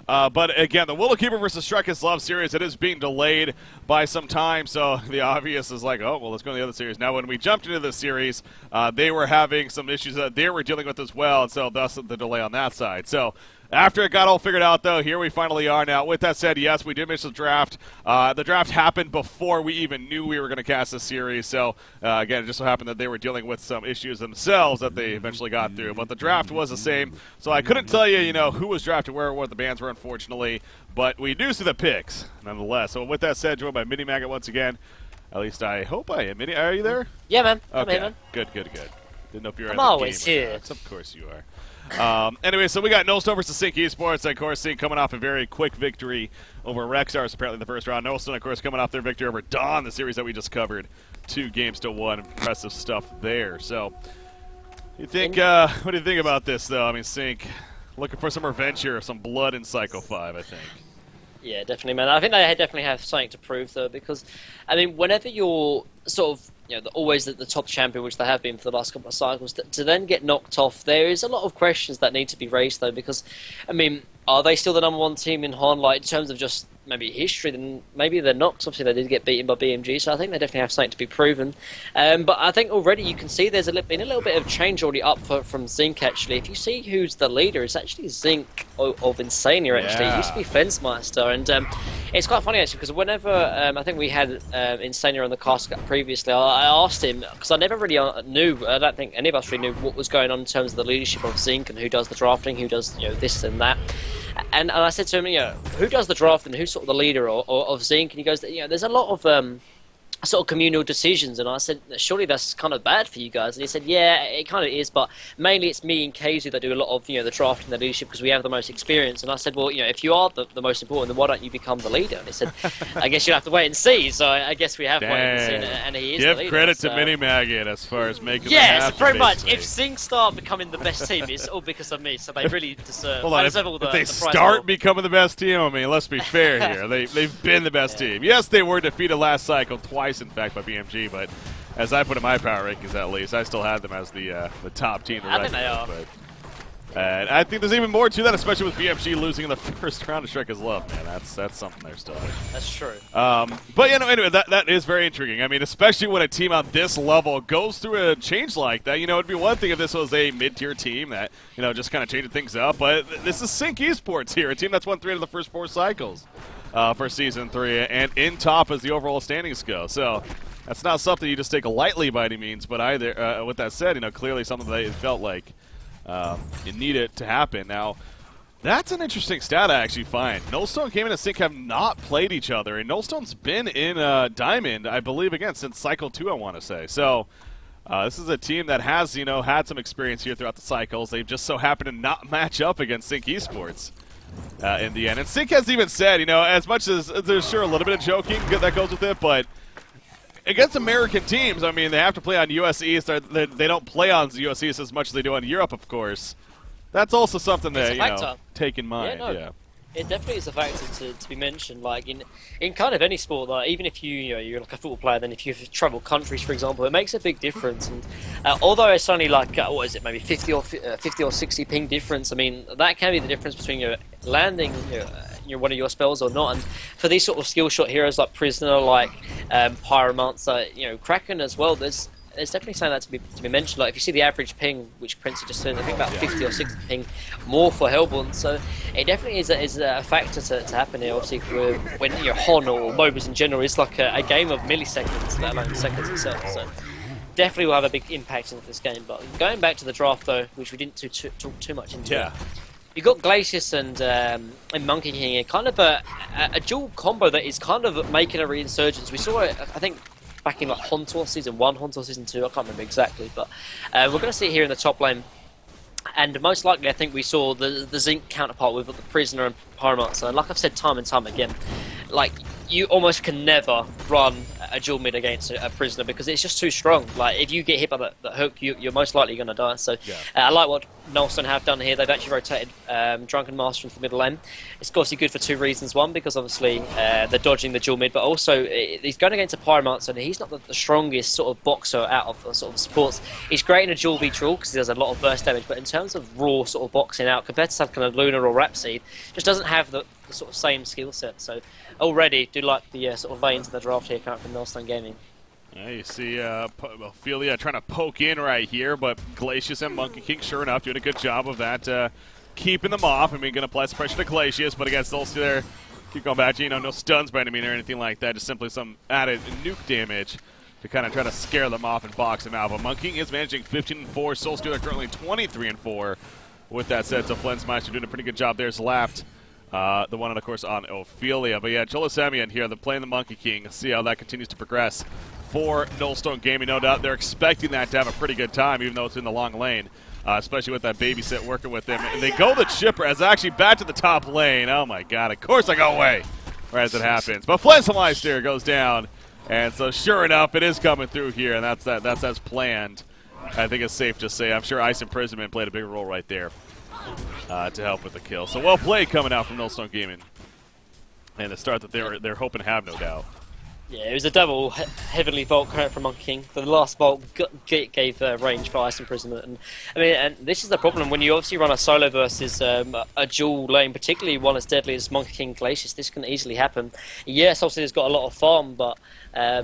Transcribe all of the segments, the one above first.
But again, the Willowkeeper versus Strike is Love series, it is being delayed by some time, so the obvious is like, oh, well, let's go to the other series. Now, when we jumped into this series, they were having some issues that they were dealing with as well, and so thus the delay on that side. So after it got all figured out, though, here we finally are now. With that said, yes, we did miss the draft. The draft happened before we even knew we were going to cast this series. So, again, it just so happened that they were dealing with some issues themselves that they eventually got through. But the draft was the same. So I couldn't tell you, who was drafted where, what the bands were, unfortunately. But we do see the picks, nonetheless. So with that said, joined by Mini Maggot once again. At least I hope I am. Mini, are you there? Yeah, man. Okay. I'm here, man. Good. Didn't know if you were I'm in the always game here. Of course you are. Anyway, so we got Nullstone versus Sync Esports. Of course, Sync coming off a very quick victory over Rexars, apparently in the first round. Nullstone, of course, coming off their victory over Dawn, the series that we just covered. 2 games to 1. Impressive stuff there. So, you think? What do you think about this, though? I mean, Sync looking for some revenge here, some blood in Cycle 5, I think. Yeah, definitely, man. I think they definitely have something to prove, though, because, I mean, whenever you're sort of, always the top champion, which they have been for the last couple of cycles, to then get knocked off, there is a lot of questions that need to be raised, though, because, I mean, are they still the #1 team in Han? Like, in terms of just maybe history, then maybe they're not, 'cause obviously they did get beaten by BMG, so I think they definitely have something to be proven. But I think already you can see there's been a little bit of change already up from Zinc, actually. If you see who's the leader, it's actually Zinc of Insania, actually. Yeah. It used to be Fencemeister, and it's quite funny, actually, because whenever I think we had Insania on the cast previously, I asked him, because I never really knew, I don't think any of us really knew what was going on in terms of the leadership of Zinc and who does the drafting, who does this and that. And I said to him, who does the drafting, who's sort of the leader of Zinc? And he goes, there's a lot of sort of communal decisions. And I said, surely that's kind of bad for you guys. And he said, yeah, it kind of is, but mainly it's me and Kazu that do a lot of the drafting, the leadership, because we have the most experience. And I said, well, if you are the most important, then why don't you become the leader? And he said, I guess you'll have to wait and see. So I guess we have waited and seen, and he is the leader. Give credit to Mini Maggot as far as making them happen. So pretty much, if Zinc start becoming the best team, it's all because of me. So they really deserve. Hold on, if they start becoming the best team, I mean, let's be fair here. They've been the best team. Yes, they were defeated last cycle twice, in fact, by BMG. But as I put in my power rankings, at least, I still had them as the top team. I think they are. And I think there's even more to that, especially with BMG losing in the first round to Strike is Love, man. That's something they're still doing. That's true. But anyway, that is very intriguing. I mean, especially when a team on this level goes through a change like that. It'd be one thing if this was a mid-tier team that just kind of changing things up. But this is Sync Esports here, a team that's won 3 out of the first 4 cycles for Season 3, and in top as the overall standings go. So that's not something you just take lightly by any means. But either, with that said, clearly something they felt like you need it to happen. Now, that's an interesting stat I actually find. Nullstone came in and Sync have not played each other, and Nullstone's been in Diamond, I believe, again, since Cycle 2, I want to say. So this is a team that has, had some experience here throughout the cycles. They've just so happened to not match up against Sync Esports in the end. And Sync has even said, as much as there's sure a little bit of joking that goes with it, but against American teams, I mean, they have to play on US East. They don't play on US East as much as they do in Europe, of course. That's also something that, take in mind. Yeah. It definitely is a factor to be mentioned. Like in kind of any sport, like even if you're like a football player, then if you travel countries, for example, it makes a big difference. And although it's only like what is it, maybe 50 or 60 ping difference, I mean that can be the difference between landing one of your spells or not. And for these sort of skill shot heroes like Prisoner, like Pyromancer, Kraken as well, there's definitely something that to be mentioned. Like if you see the average ping, which Princey just said, I think about 50 or 60 ping more for Hellborn. So it definitely is a factor to happen here. Obviously, when you're Hon or MOBAs in general, it's like a game of milliseconds, let alone seconds itself. So definitely will have a big impact into this game. But going back to the draft though, which we didn't talk too much into. Yeah. You got Glacius and Monkey King here, kind of a dual combo that is kind of making a resurgence. We saw it, I think, back in like Hontor Season 1, Hontor Season 2, I can't remember exactly, but we're going to see it here in the top lane. And most likely, I think we saw the Zinc counterpart with the Prisoner and Pyromancer. And like I've said time and time again, like you almost can never run a dual mid against a Prisoner because it's just too strong. Like if you get hit by that hook, you're most likely going to die. So I like what Nullstone have done here, they've actually rotated Drunken Master into the middle lane. It's obviously good for two reasons. One, because obviously they're dodging the dual mid, but also he's going against a Pyromancer, and he's not the strongest sort of boxer out of sort of supports. He's great in a dual v dual because he does a lot of burst damage, but in terms of raw sort of boxing out, compared to something kind of Luna or Rhapsody, just doesn't have the sort of same skill set. So already do like the sort of veins of the draft here coming from Nullstone Gaming. Yeah, you see Ophelia trying to poke in right here, but Glacius and Monkey King, sure enough, doing a good job of that, keeping them off. I mean, going to apply some pressure to Glacius, but again, still there. Keep going back to, you know, no stuns by any means or anything like that, just simply some added nuke damage to kind of try to scare them off and box them out. But Monkey King is managing 15-4. Soulstealer currently 23-4. With that said, so Flensmeister doing a pretty good job there. Slapped the one, of course, on Ophelia. But yeah, Cholosemian here, they're playing the Monkey King. See how that continues to progress for Nullstone Gaming. No doubt they're expecting that to have a pretty good time, even though it's in the long lane, especially with that babysit working with them. And they go the chipper as actually back to the top lane. Oh my god, of course I go away right as it happens. But Flensmeister goes down, and so sure enough, it is coming through here, and that's as planned. I think it's safe to say. I'm sure Ice Imprisonment played a big role right there to help with the kill. So well played coming out from Nullstone Gaming, and the start that they're hoping to have, no doubt. Yeah, it was a double Heavenly Vault credit from Monkey King. The last Vault gave range for Ice Imprisonment. And I mean, and this is the problem when you obviously run a solo versus a dual lane, particularly one as deadly as Monkey King Glacius. This can easily happen. Yes, obviously he's got a lot of farm, but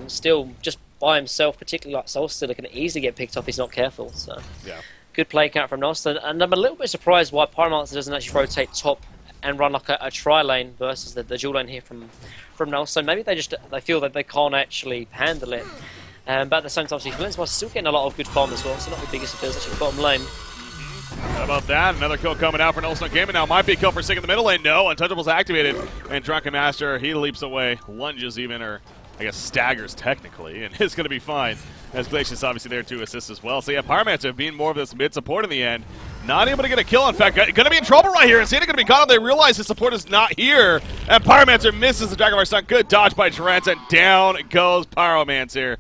still, just by himself, particularly like Soulstealer, can easily get picked off if he's not careful. So, yeah, good play count from Nullstone. And I'm a little bit surprised why Pyromancer doesn't actually rotate top and run like a tri-lane versus the dual lane here from Nullstone. Maybe they feel that they can't actually handle it. But at the same time, Flensmeister's still getting a lot of good farm as well, so not the biggest appeals actually bottom lane. How about that? Another kill coming out for Nullstone Gaming now. Might be a kill for Sig in the middle lane. No, Untouchable's activated. And Drunken Master, he leaps away, lunges even, or I guess staggers technically, and it's going to be fine. As Glacius obviously there to assist as well. So yeah, Pyromancer being more of this mid support in the end. Not able to get a kill, in fact, going to be in trouble right here. Insana going to be caught up. They realize his support is not here. And Pyromancer misses the Dragonfire stun. Good dodge by Trent, and down goes Pyromancer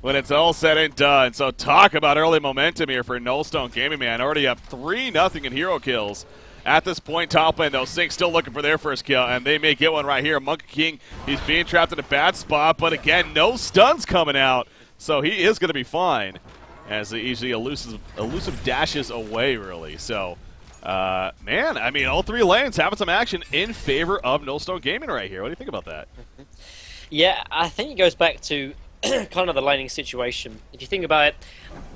when it's all said and done. So talk about early momentum here for Nullstone Gaming, man. Already up 3-0 in hero kills. At this point, top lane, though, Sync still looking for their first kill, and they may get one right here. Monkey King, he's being trapped in a bad spot, but again, no stuns coming out, so he is going to be fine, as he easily elusive dashes away, really. So, man, I mean, all three lanes having some action in favor of Nullstone Gaming right here. What do you think about that? Yeah, I think it goes back to kind of the laning situation. If you think about it,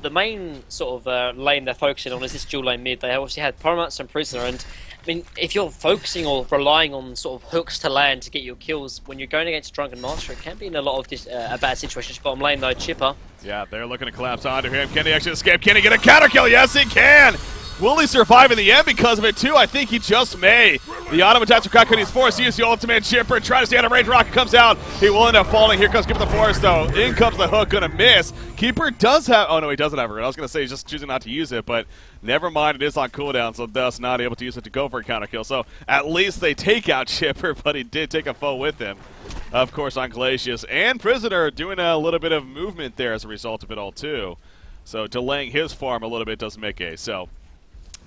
the main sort of lane they're focusing on is this dual lane mid. They obviously had Pyromancer and Prisoner, and I mean, if you're focusing or relying on sort of hooks to land to get your kills, when you're going against a Drunken Master, it can be in a lot of a bad situation. Bottom lane though, Chipper. Yeah, they're looking to collapse onto him. Can he actually escape? Can he get a counter kill? Yes, he can! Will he survive in the end because of it, too? I think he just may. The auto attacks for Kakuni's force. He uses the ultimate chipper. Try to stay out of range. Rocket comes out. He will end up falling. Here comes Keeper the Forest, though. In comes the hook. Gonna miss. Keeper does have... Oh, no, he doesn't have it. I was going to say he's just choosing not to use it, but never mind. It is on cooldown, so thus not able to use it to go for a counter kill. So at least they take out Chipper, but he did take a foe with him. Of course, on Glacius. And Prisoner doing a little bit of movement there as a result of it all, too. So delaying his farm a little bit doesn't make a... So...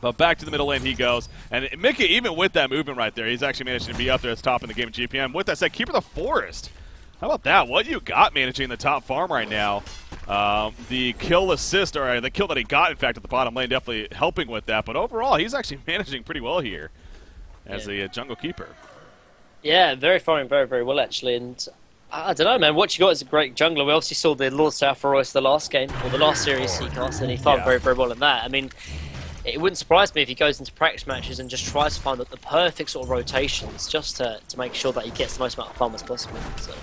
But back to the middle lane he goes. And Mickey, even with that movement right there, he's actually managing to be up there as top in the game in GPM. With that said, Keeper the Forest. How about that? What you got managing the top farm right now? The kill assist, or the kill that he got, in fact, at the bottom lane, definitely helping with that. But overall, he's actually managing pretty well here as a jungle keeper. Yeah, very fine, very, very well, actually. And I don't know, man. What you got is a great jungler. We obviously saw the Lord South Royce the last game, or the last series he cast, and he farmed very, very well in that. I mean, it wouldn't surprise me if he goes into practice matches and just tries to find the perfect sort of rotations just to make sure that he gets the most amount of farm as possible. So.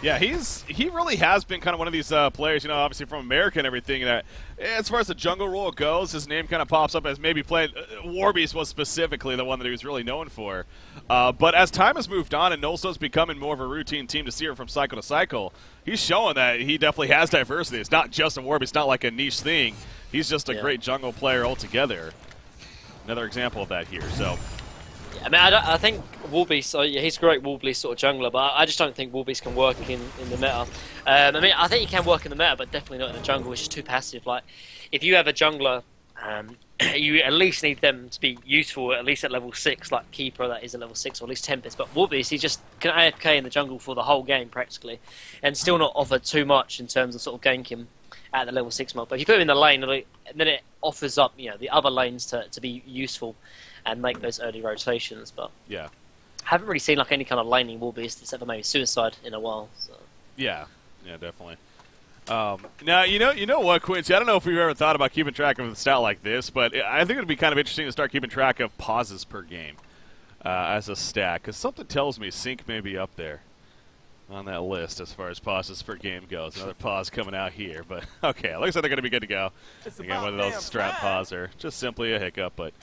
Yeah, he really has been kind of one of these players, you know, obviously from America and everything, that as far as the jungle role goes, his name kind of pops up as maybe playing. Warbeast was specifically the one that he was really known for. But as time has moved on and Nullstone's becoming more of a routine team to see her from cycle to cycle, he's showing that he definitely has diversity. It's not just a Warbeast, it's not like a niche thing. He's just a great jungle player altogether. Another example of that here, so... I mean, I think Warbeast, he's a great Warbeast sort of jungler, but I just don't think Warbeast can work in the meta. I mean, I think he can work in the meta, but definitely not in the jungle, which is too passive. Like, if you have a jungler you at least need them to be useful, at least at level 6, like Keeper, that is a level 6, or at least Tempest. But Warbeast, he just can AFK in the jungle for the whole game, practically, and still not offer too much in terms of sort of ganking at the level 6 mark. But if you put him in the lane, then it offers up, the other lanes to be useful and make those early rotations. But yeah, haven't really seen like any kind of laning Warbeast except for maybe Suicide in a while. So. Yeah, definitely. Now, you know what, Quincy? I don't know if we've ever thought about keeping track of a stat like this, but I think it would be kind of interesting to start keeping track of pauses per game as a stat, because something tells me Sync may be up there on that list as far as pauses per game goes. Another pause coming out here, but okay, looks like they're going to be good to go. Again, whether those strat pause or just simply a hiccup, but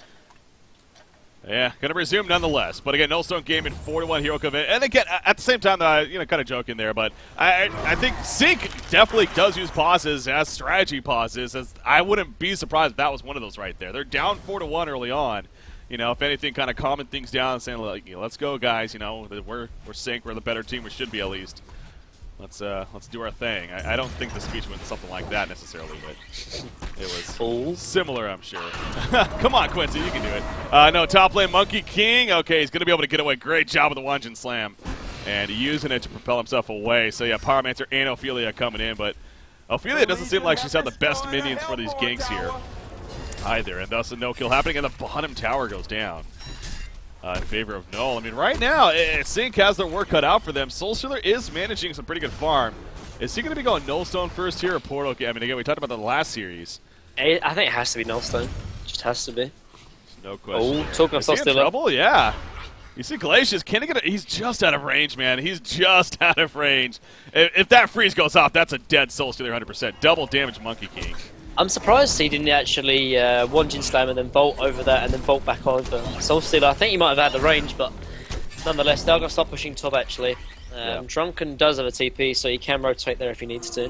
yeah, going to resume nonetheless. But again, Nullstone game in 4-1 hero commit. And again, at the same time, kind of joking there, but I think Sync definitely does use pauses as strategy pauses. As I wouldn't be surprised if that was one of those right there. They're down 4-1 early on. If anything, kind of calming things down and saying, like, let's go, guys. We're Sync. We're the better team. We should be at least. Let's do our thing. I don't think the speech went something like that necessarily, but it was similar, I'm sure. Come on, Quincy, you can do it. No, top lane Monkey King. Okay, he's going to be able to get away. Great job with the Wungeon Slam. And using it to propel himself away. So, yeah, Pyromancer and Ophelia coming in, but Ophelia doesn't seem like she's had the best minions for these ganks here either. And thus a no-kill happening, and the bottom tower goes down. In favor of Null. I mean, right now, Sync has their work cut out for them. Soulstealer is managing some pretty good farm. Is he going to be going Nullstone first here or Portal? I mean, again, we talked about the last series. I think it has to be Nullstone. Just has to be. No question. Oh, talking of Soulstealer. Trouble? Yeah. You see Glacius, can he get it? He's just out of range, man. He's just out of range. If that freeze goes off, that's a dead Soulstealer 100%. Double damage Monkey King. I'm surprised he didn't actually Wungeon Slam and then vault over that and then vault back over Soulstealer. I think he might have had the range, but nonetheless, they're going to start pushing top actually. Drunken does have a TP, so he can rotate there if he needs to,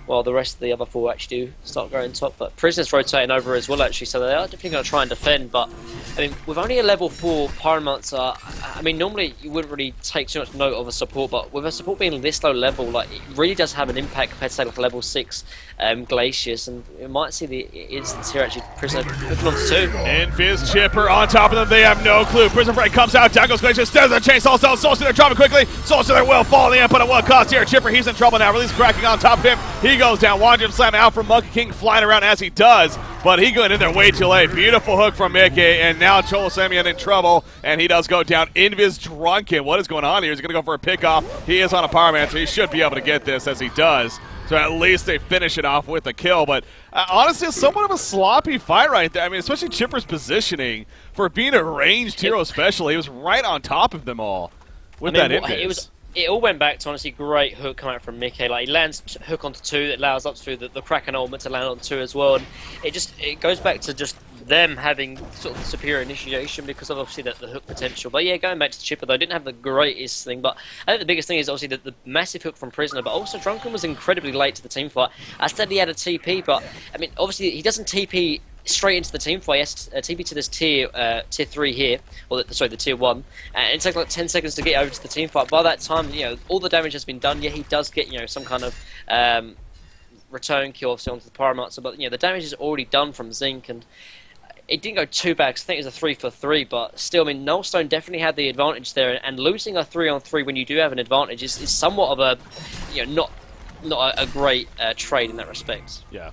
while the rest of the other four actually do start going top. But Prisoner's rotating over as well actually, so they are definitely going to try and defend. But I mean, with only a level 4 Pyromancer, I mean, normally you wouldn't really take too much note of a support, but with a support being this low level, like, it really does have an impact compared to say like a level 6 Glacius, and you might see the instance here actually. Prisoner looking on 2. Invis Chipper on top of them, they have no clue. Prison Break comes out, down goes Glacius, there's a chase also. Soulstealer dropping quickly. Soulstealer will fall in the end, but at what cost here? Chipper, he's in trouble now. Release cracking on top of him. He goes down. Wungeon Slam out from Monkey King, flying around as he does, but he going in there way too late. Beautiful hook from Mickey, and now Cholo Samian in trouble, and he does go down. Invis Drunken. What is going on here? He's going to go for a pickoff. He is on a Pyromancer. He should be able to get this as he does. So at least they finish it off with a kill. But honestly, it's somewhat of a sloppy fight right there. I mean, especially Chipper's positioning for being a ranged hero especially. He was right on top of them all with that Invis. It all went back to honestly great hook coming out from Mickey. Like, he lands hook onto 2 that allows up through the Kraken ultimate to land on 2 as well. And it goes back to just them having sort of superior initiation because of obviously the hook potential. But yeah, going back to Chipper though, didn't have the greatest thing. But I think the biggest thing is obviously the massive hook from Prisoner, but also Drunken was incredibly late to the team fight. I said he had a TP, but I mean obviously he doesn't TP straight into the team fight. He has TP to this tier 3 here, or the tier 1, and it takes like 10 seconds to get over to the team fight. By that time, all the damage has been done. Yeah, he does get some kind of return kill obviously onto the Pyromancer, but the damage is already done from Zinc, and it didn't go too bad. Cause I think it was a 3 for 3, but still, I mean, Nullstone definitely had the advantage there, and losing a 3-on-3 when you do have an advantage is somewhat of a not a great trade in that respect. Yeah.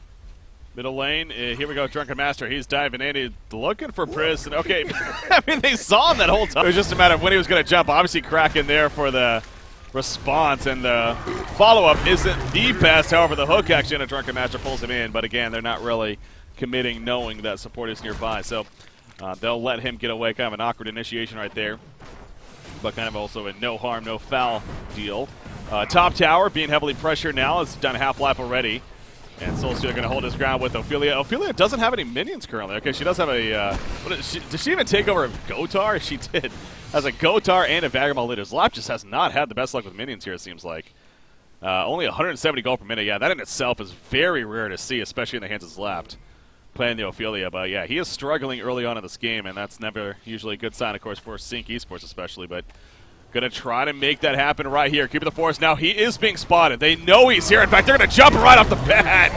Middle lane, here we go, Drunken Master. He's diving in, he's looking for Priss. Okay, I mean, they saw him that whole time. It was just a matter of when he was going to jump. Obviously, Kraken there for the response, and the follow-up isn't the best. However, the hook action of Drunken Master pulls him in, but again, they're not really committing knowing that support is nearby. So they'll let him get away. Kind of an awkward initiation right there, but kind of also a no harm, no foul deal. Top tower being heavily pressured now. It's done half-life already. And Soulstealer going to hold his ground with Ophelia. Ophelia doesn't have any minions currently. Okay, she does have a... did she even take over a Gotar? She did. Has a Gotar and a Vagabond leader. Zlap just has not had the best luck with minions here, it seems like. Only 170 gold per minute. Yeah, that in itself is very rare to see, especially in the hands of Zlap playing the Ophelia. But yeah, he is struggling early on in this game, and that's never usually a good sign, of course, for Sync esports especially. But gonna try to make that happen right here. Keeping the force now. He is being spotted. They know he's here. In fact, they're gonna jump right off the bat.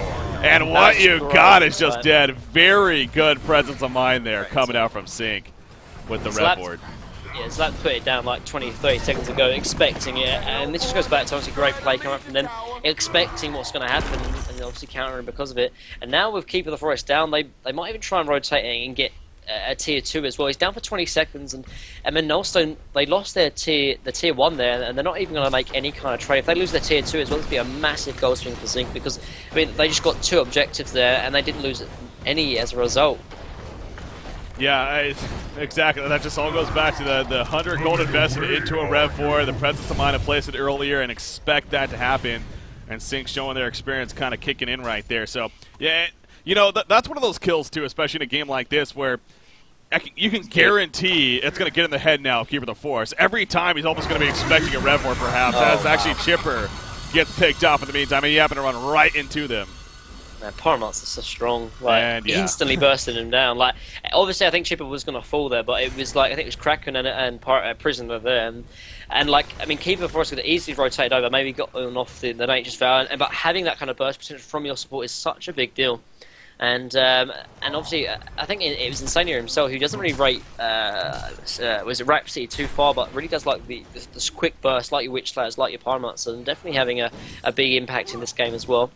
And what you got is just dead. Very good presence of mind there coming out from Sync with the red board. Yeah, so that put it down like 20, 30 seconds ago, expecting it, and this just goes back to obviously great play coming up from them, expecting what's going to happen, and obviously countering because of it. And now with Keeper of the Forest down, they might even try and rotate it and get a tier 2 as well. He's down for 20 seconds, and then Nullstone, they lost their tier 1 there, and they're not even going to make any kind of trade. If they lose their tier 2 as well, it's be a massive goal swing for Zinc, because I mean they just got 2 objectives there, and they didn't lose any as a result. Yeah, exactly. That just all goes back to the 100 gold invested into a Ro4, the presence of mind to place it earlier and expect that to happen, and Sync showing their experience kind of kicking in right there. So, yeah, you know, that's one of those kills, too, especially in a game like this where you can guarantee it's going to get in the head now of Keeper of the Forest. Every time he's almost going to be expecting a Ro4, perhaps, as actually Chipper gets picked off in the meantime, and he happened to run right into them. Man, Paramount's so strong. Like, instantly bursting him down. Like, obviously, I think Chipper was going to fall there, but it was like I think it was Kraken and Prisoner there, and like I mean, Keeper of the Forest could have easily rotated over, maybe got on off the Nature's Vow, but having that kind of burst potential from your support is such a big deal. And obviously, I think it was Insania himself who doesn't really rate was it Rhapsody too far, but really does like this quick burst, like your Witch Slayers, like your Paramount, and definitely having a big impact in this game as well.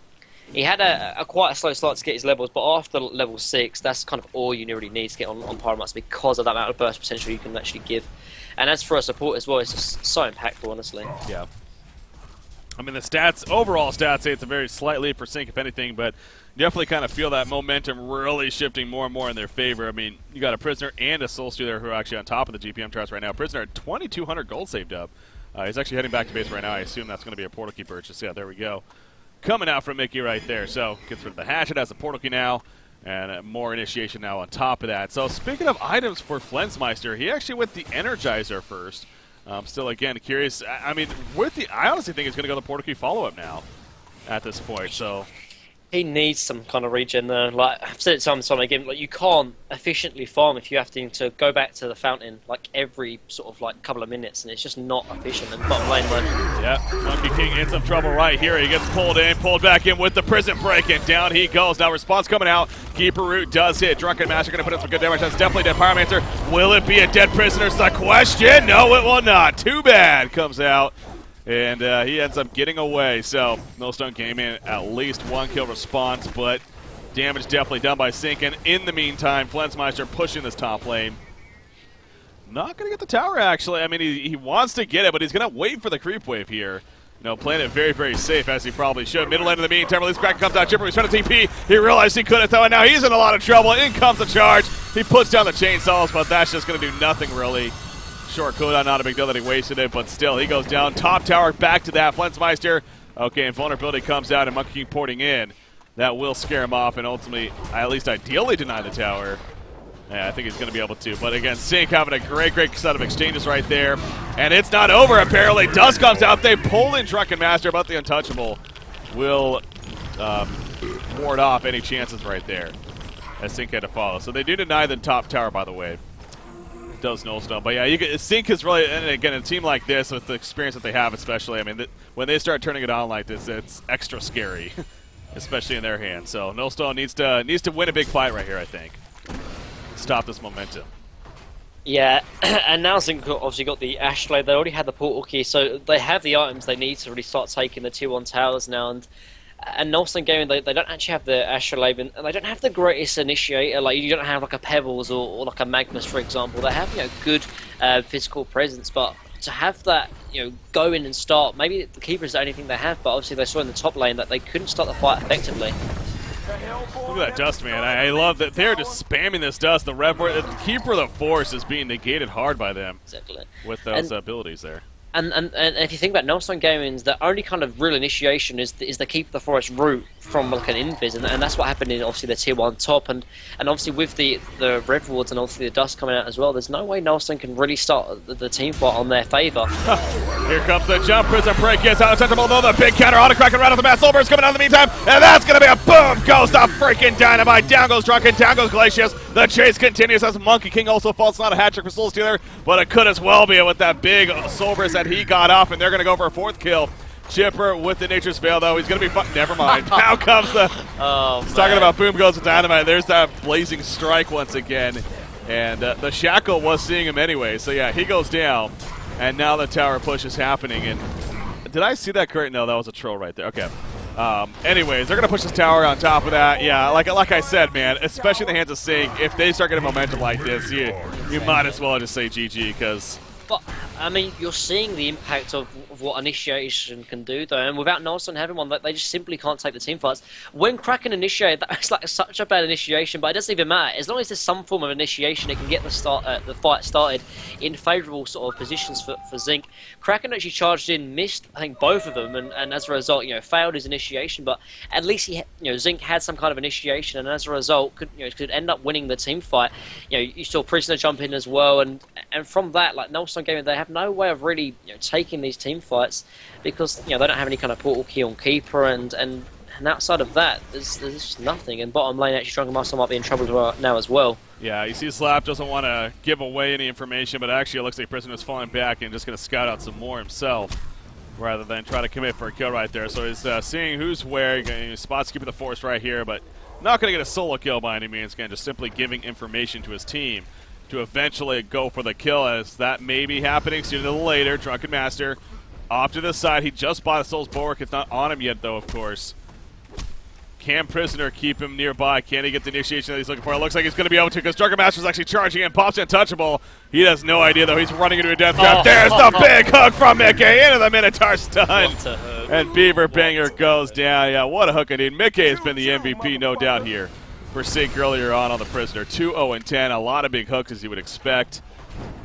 He had quite a slow start to get his levels, but after level 6, that's kind of all you really need to get on Paramount because of that amount of burst potential you can actually give. And as for a support as well, it's just so impactful, honestly. Yeah. I mean, the stats, overall stats say it's a very slight lead for Sync, if anything, but definitely kind of feel that momentum really shifting more and more in their favor. I mean, you got a Prisoner and a Soul Stealer who are actually on top of the GPM charts right now. Prisoner at 2,200 gold saved up. He's actually heading back to base right now. I assume that's going to be a portal key purchase. Yeah, there we go. Coming out from Mickey right there. So gets rid of the hatchet, has a portal key now, and more initiation now on top of that. So speaking of items for Flensmeister, he actually went the Energizer first. Still, again, curious. I mean, I honestly think it's going to go the portal key follow-up now at this point. So he needs some kind of regen there. Like I've said it time and time again, like you can't efficiently farm if you have to go back to the fountain like every sort of like couple of minutes, and it's just not efficient. And bottom lane, man. Yeah, Monkey King in some trouble right here. He gets pulled back in with the prison break, and down he goes. Now response coming out. Keeper Root does hit. Drunken Master going to put up some good damage. That's definitely dead Pyromancer. Will it be a dead prisoner? It's the question. No, it will not. Too bad. Comes out. And he ends up getting away. So Millstone Gaming at least 1 kill response, but damage definitely done by Sync. And in the meantime, Flensmeister pushing this top lane. Not going to get the tower, actually. I mean, he wants to get it, but he's going to wait for the creep wave here. You know, playing it very, very safe, as he probably should. Middle lane in the meantime, release back comes out. Chipper, he's trying to TP. He realized he couldn't, though, and now he's in a lot of trouble. In comes the charge. He puts down the chainsaws, but that's just going to do nothing, really. Short cooldown, not a big deal that he wasted it, but still, he goes down. Top tower, back to that. Flensmeister. Okay, and vulnerability comes out, and Monkey King porting in. That will scare him off, and ultimately, at least ideally, deny the tower. Yeah, I think he's going to be able to. But again, Sync having a great set of exchanges right there. And it's not over, apparently. Dust comes out. They pull in Drunken Master, but the Untouchable will ward off any chances right there, as Sync had to follow. So they do deny the top tower, by the way. Does Nullstone. But yeah, Sync is really, and again, a team like this, with the experience that they have especially, I mean, when they start turning it on like this, it's extra scary, especially in their hands. So Nullstone needs to win a big fight right here, I think. Stop this momentum. Yeah, and now Zinc obviously got the Ashblade. They already had the portal key, so they have the items they need to really start taking the tier 1 towers now. And Nullstone Gaming, they don't actually have the Astrolabe, and they don't have the greatest initiator. Like, you don't have like a Pebbles or like a Magnus, for example. They have, you know, good physical presence, but to have that, you know, go in and start, maybe the Keeper is the only thing they have, but obviously they saw in the top lane that they couldn't start the fight effectively. Look at that dust, man. I love that they're just spamming this dust. The Keeper of the Force is being negated hard by them. Exactly. With those abilities there. And if you think about Nullstone Gaming's, the only kind of real initiation is the Keep the Forest route from like an invis, and that's what happened in obviously the tier 1 top, and obviously with the red rewards and obviously the dust coming out as well, there's no way Nullstone can really start the team fight on their favour. Here comes the jump, prison break, gets out untouchable, though the big counter, auto-cracking right off the bat, Soulburst coming out in the meantime, and that's going to be a boom, goes the freaking Dynamite, down goes Drunken, down goes Glacius, the chase continues as Monkey King also falls, not a hat trick for Soul Stealer, but it could as well be with that big Soulburst that he got off, and they're going to go for a 4th kill. Chipper with the Nature's Veil, though. He's going to be fine. Never mind. Now comes the... Oh, he's talking about boom goes with dynamite. There's that blazing strike once again. And the Shackle was seeing him anyway. So, yeah, he goes down. And now the tower push is happening. And did I see that correct? No, that was a troll right there. Okay. Anyways, they're going to push this tower on top of that. Yeah, like I said, man, especially in the hands of Sync, if they start getting momentum like this, you might as well just say GG, because... But, I mean, you're seeing the impact of what initiation can do, though, and without Nelson having one, they just simply can't take the team fights. When Kraken initiate, that's like such a bad initiation, but it doesn't even matter. As long as there's some form of initiation, it can get the fight started in favourable sort of positions for Zinc. Kraken actually charged in, missed, I think, both of them, and as a result, failed his initiation, but at least Zinc had some kind of initiation, and as a result, could end up winning the team fight. You saw Prisoner jump in as well, and from that, like Nelson Gaming, they have no way of really taking these team fights because they don't have any kind of portal key on Keeper, and outside of that, there's just nothing. And bottom lane, actually, Drunken Master might be in trouble now as well. Yeah, you see Slap doesn't want to give away any information, but actually it looks like Prisoner's falling back and just going to scout out some more himself rather than try to commit for a kill right there. So he's seeing who's where. Spot's keeping the force right here, but not going to get a solo kill by any means. Again, just simply giving information to his team to eventually go for the kill, as that may be happening sooner than later. Drunken Master off to the side. He just bought a Soul's Bulwark. It's not on him yet, though, of course. Can Prisoner keep him nearby? Can he get the initiation that he's looking for? It looks like he's going to be able to, because Drunken Master's actually charging in. Pops Untouchable. He has no idea, though. He's running into a death trap. There's the big hook from Mickey into the Minotaur stun. And Beaver Banger goes down. Yeah, what a hook indeed. Mickey has been the MVP, no doubt, here for Sync earlier on the Prisoner. 2-0-10. A lot of big hooks, as you would expect.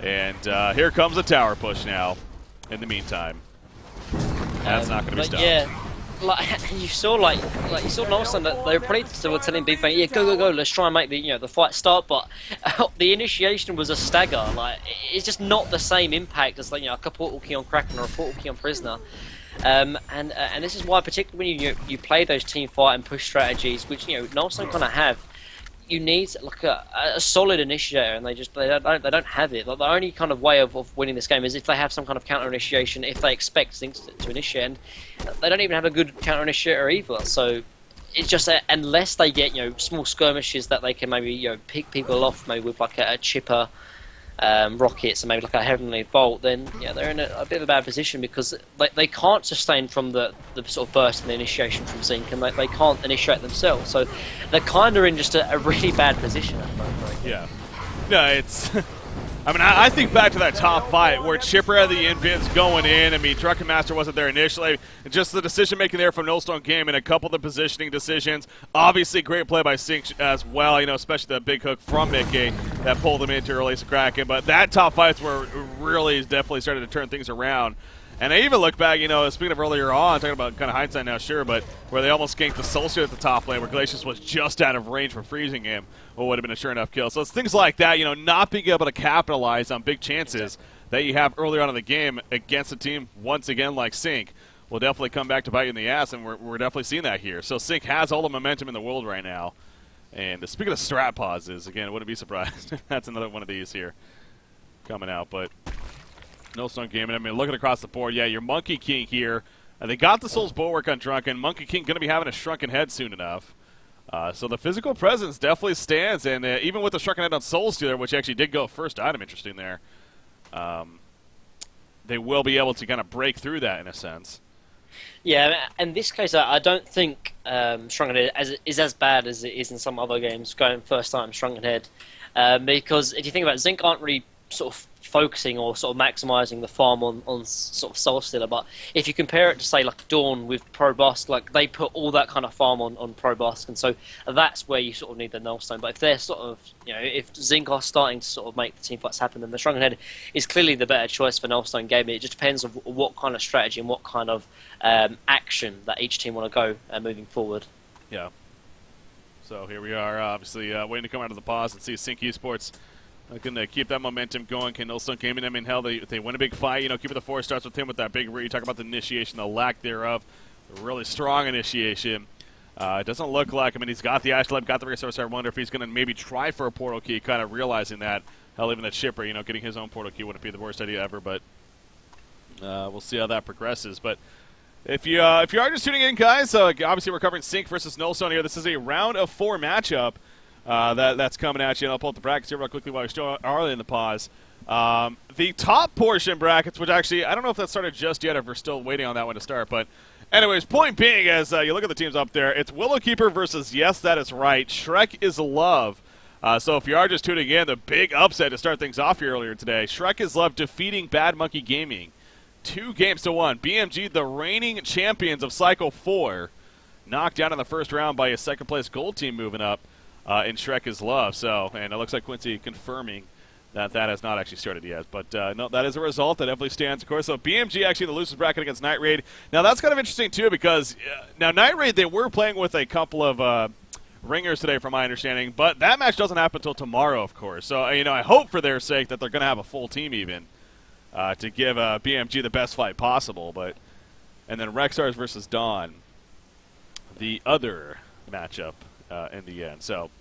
And here comes the tower push now. In the meantime, that's not going to be stopped. Yeah. You saw Nelson that they were probably still telling Big Bang, yeah, go, let's try and make the fight start, but the initiation was a stagger. Like, it's just not the same impact as a portal key on Kraken or a portal key on Prisoner. And this is why, particularly when you play those team fight and push strategies, which Nelson kind of have, you need like a solid initiator, and they don't have it. Like, the only kind of way of winning this game is if they have some kind of counter initiation, if they expect things to initiate, and they don't even have a good counter initiator either. So it's just unless they get small skirmishes that they can maybe pick people off, maybe with like a chipper. Rockets and maybe like a Heavenly Bolt, then they're in a bit of a bad position, because they can't sustain from the sort of burst and the initiation from Zinc, and they can't initiate themselves, so they're kind of in just a really bad position at the moment. Yeah. No, it's... I mean, I think back to that top fight where Chipper had the invids going in. I mean, Drunken Master wasn't there initially. Just the decision-making there from Nullstone Game and a couple of the positioning decisions. Obviously, great play by Sync as well, especially the big hook from Mickey that pulled him into release of Kraken. But that top fight's where really definitely started to turn things around. And I even look back, speaking of earlier on, talking about kind of hindsight now, sure, but where they almost ganked the Soulstone at the top lane, where Glacius was just out of range for freezing him, what would have been a sure enough kill. So it's things like that, not being able to capitalize on big chances that you have earlier on in the game against a team, once again, like Sync, will definitely come back to bite you in the ass, and we're definitely seeing that here. So Sync has all the momentum in the world right now. And speaking of strat pauses, again, wouldn't be surprised. That's another one of these here coming out, but... Nullstone Gaming, I mean, looking across the board, yeah, your Monkey King here. They got the Soul's Bulwark on Drunken. Monkey King going to be having a Shrunken Head soon enough. So the physical presence definitely stands, and even with the Shrunken Head on Soul Stealer, which actually did go first item, interesting there, they will be able to kind of break through that in a sense. Yeah, in this case, I don't think Shrunken Head is as bad as it is in some other games, going first time Shrunken Head. Because if you think about it, Zinc aren't really sort of focusing or sort of maximizing the farm on sort of Soul Stealer, but if you compare it to say like Dawn with Probusk, like they put all that kind of farm on Probusk, and so that's where you sort of need the Nullstone. But if they're sort of if Zinc are starting to sort of make the team fights happen, then the Shrunken Head is clearly the better choice for Nullstone Gaming. It just depends on what kind of strategy and what kind of action that each team want to go moving forward. Yeah. So here we are, obviously waiting to come out of the pause and see Sync Esports looking to keep that momentum going. Can Nullstone Gaming, I mean, hell, they win a big fight. Keep it the four starts with him with that big read. You talk about the initiation, the lack thereof. A really strong initiation. It doesn't look like, I mean, he's got the Ashlab, got the resource. I wonder if he's going to maybe try for a portal key, kind of realizing that. Hell, even that Chipper, getting his own portal key wouldn't be the worst idea ever, but we'll see how that progresses. But If you are just tuning in, guys, obviously we're covering Sync versus Nullstone here. This is a round of 4 matchup that's coming at you. And I'll pull up the brackets here real quickly while you're still early in the pause. The top portion brackets, which actually I don't know if that started just yet, or if we're still waiting on that one to start. But anyways, point being, as you look at the teams up there, it's Willowkeeper versus, yes, that is right, Shrek is Love. So if you are just tuning in, the big upset to start things off here earlier today, Shrek is Love defeating Bad Monkey Gaming. 2-1. BMG, the reigning champions of Cycle 4, knocked down in the first round by a second-place gold team moving up in Shrek is Love. So, and it looks like Quincy confirming that has not actually started yet. But no, that is a result that definitely stands, of course. So BMG actually in the losers bracket against Night Raid. Now that's kind of interesting too, because now Night Raid, they were playing with a couple of ringers today, from my understanding, but that match doesn't happen until tomorrow, of course. So I hope for their sake that they're going to have a full team even. To give BMG the best fight possible, and then Rexstars versus Dawn, the other matchup in the end. So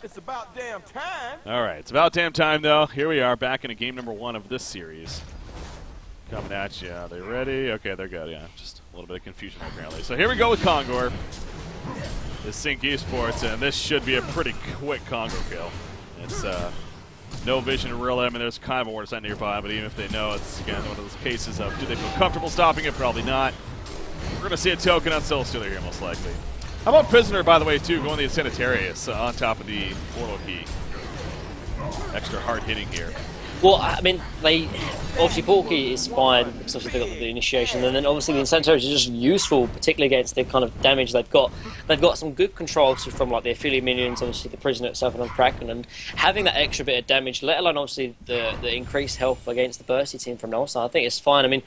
it's about damn time. All right, it's about damn time though. Here we are back in a game number 1 of this series. Coming at you. Are they ready? Okay, they're good. Yeah, just a little bit of confusion apparently. So here we go with Kongor. This Sync Esports, and this should be a pretty quick Congo kill. It's no vision of real. I mean, there's kind of a ward set nearby, but even if they know, it's again one of those cases of do they feel comfortable stopping it? Probably not. We're going to see a token on Soul Stealer here, most likely. How about Prisoner, by the way, too, going the Sanitarius on top of the portal key. Extra hard hitting here. Well, I mean, they obviously Porky is fine because obviously they've got the initiation, and then obviously the Incendiaries are just useful, particularly against the kind of damage they've got. They've got some good control from like the affiliate minions, obviously the Prisoner itself and on Kraken, and having that extra bit of damage, let alone obviously the increased health against the Bursty team from Null. So I think it's fine. I mean,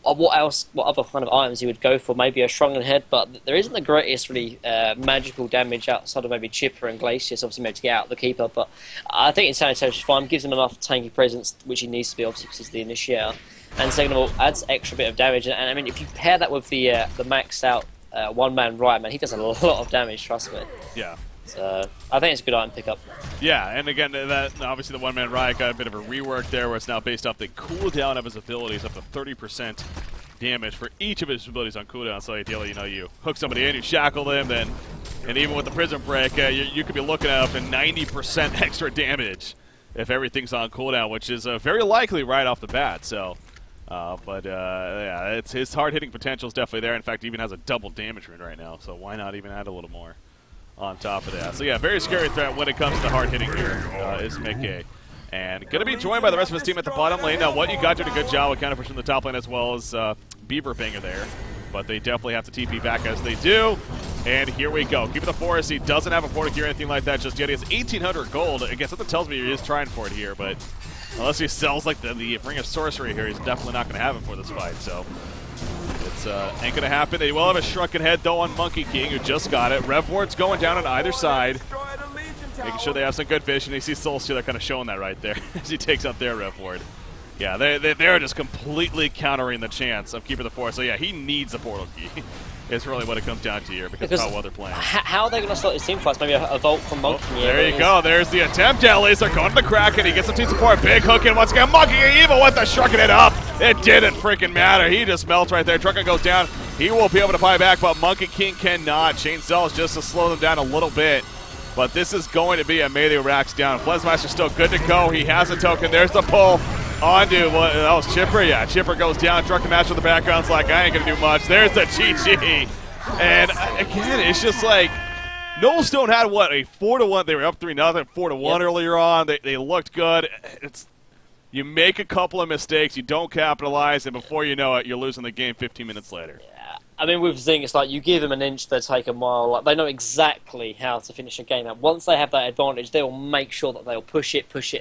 what other kind of items you would go for? Maybe a Shrunken Head, but there isn't the greatest really magical damage outside of maybe Chipper and Glacius, obviously maybe to get out the Keeper. But I think Incendiaries is fine, gives him enough tanky presence, which he needs to be, obviously, because he's the initiator. And second of all, adds extra bit of damage. And I mean, if you pair that with the maxed out one-man Riot Man, he does a lot of damage, trust me. Yeah. So I think it's a good item pickup. Yeah, and again, that obviously the one-man Riot got a bit of a rework there, where it's now based off the cooldown of his abilities, up to 30% damage for each of his abilities on cooldown. So ideally, you hook somebody in, you shackle them, then, and even with the Prison Break, you could be looking at up to 90% extra damage if everything's on cooldown, which is very likely right off the bat. So, yeah, it's his hard-hitting potential is definitely there. In fact, he even has a double damage rune right now, so why not even add a little more on top of that? So, yeah, very scary threat when it comes to hard-hitting here is Mickey. And going to be joined by the rest of his team at the bottom lane. Now, What You Got did a good job with kind of pushing the top lane, as well as Beaver Banger there. But they definitely have to TP back as they do. And here we go. Keep it the Forest. He doesn't have a portal key or anything like that just yet. He has 1,800 gold. I guess something tells me he is trying for it here, but unless he sells like the Ring of Sorcery here, he's definitely not going to have it for this fight. So it's ain't going to happen. They will have a Shrunken Head, though, on Monkey King, who just got it. Rev Ward's going down on either side, making sure they have some good vision. You see Soul Stealer kind of showing that right there as he takes out their Rev Ward. Yeah, they're just completely countering the chance of keeping the Forest. So, yeah, he needs a portal key. It's really what it comes down to here because of how well they're playing. How are they going to start this team fights? Maybe a Volt from Monkey. Oh, there you go. There's the attempt, at least. They're going to the Kraken. He gets some team support. Big hook in once again. Monkey Evil with the Shrunken it up. It didn't freaking matter. He just melts right there. Shrunken goes down. He will be able to fight back, but Monkey King cannot. Chain Cells just to slow them down a little bit. But this is going to be a melee racks down. Flesmaster's still good to go. He has a token. There's the pull. Onto what? That was Chipper. Yeah, Chipper goes down. Drunken Master in the background's like, I ain't gonna do much. There's the GG. And again, it's just like Nullstone had what, a 4-1. They were up 3-0, 4-1 earlier on. They looked good. You make a couple of mistakes, you don't capitalize, and before you know it, you're losing the game 15 minutes later. I mean, with Zing, it's like you give them an inch, they take a mile. Like, they know exactly how to finish a game. And once they have that advantage, they will make sure that they'll push it before,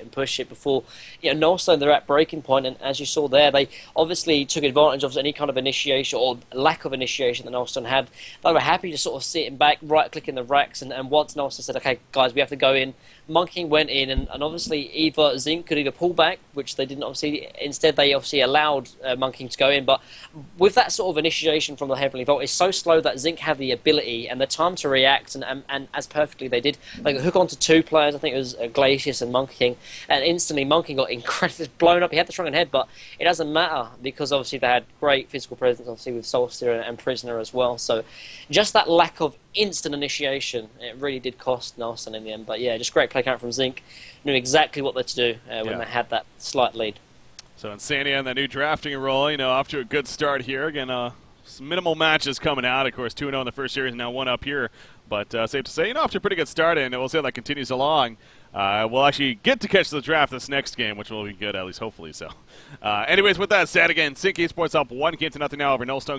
Nullstone, they're at breaking point. And as you saw there, they obviously took advantage of any kind of initiation or lack of initiation that Nullstone had. They were happy to sort of sit back, right-click in the racks. And once Nullstone said, okay, guys, we have to go in, Monkey went in, and obviously either Zinc could either pull back, which they didn't obviously. Instead, they obviously allowed Monkey to go in. But with that sort of initiation from the Heavenly Vault, it's so slow that Zinc have the ability and the time to react, and as perfectly they did. Like hook onto two players, I think it was Glacius and Monkey King, and instantly Monkey got incredibly blown up. He had the strong head, but it doesn't matter because obviously they had great physical presence, obviously with Solstier and Prisoner as well. So just that lack of instant initiation, it really did cost Nelson in the end. But yeah, just great play count from Zinc. Knew exactly what they're to do when they had that slight lead. So Insania in that new drafting role, off to a good start here. Again, some minimal matches coming out. Of course, 2-0 in the first series, now 1 up here. But safe to say, off to a pretty good start, and we'll see how that continues along. We'll actually get to catch the draft this next game, which will be good, at least hopefully so. Anyways, with that said, again, Sync Esports up 1-0 now over Nullstone.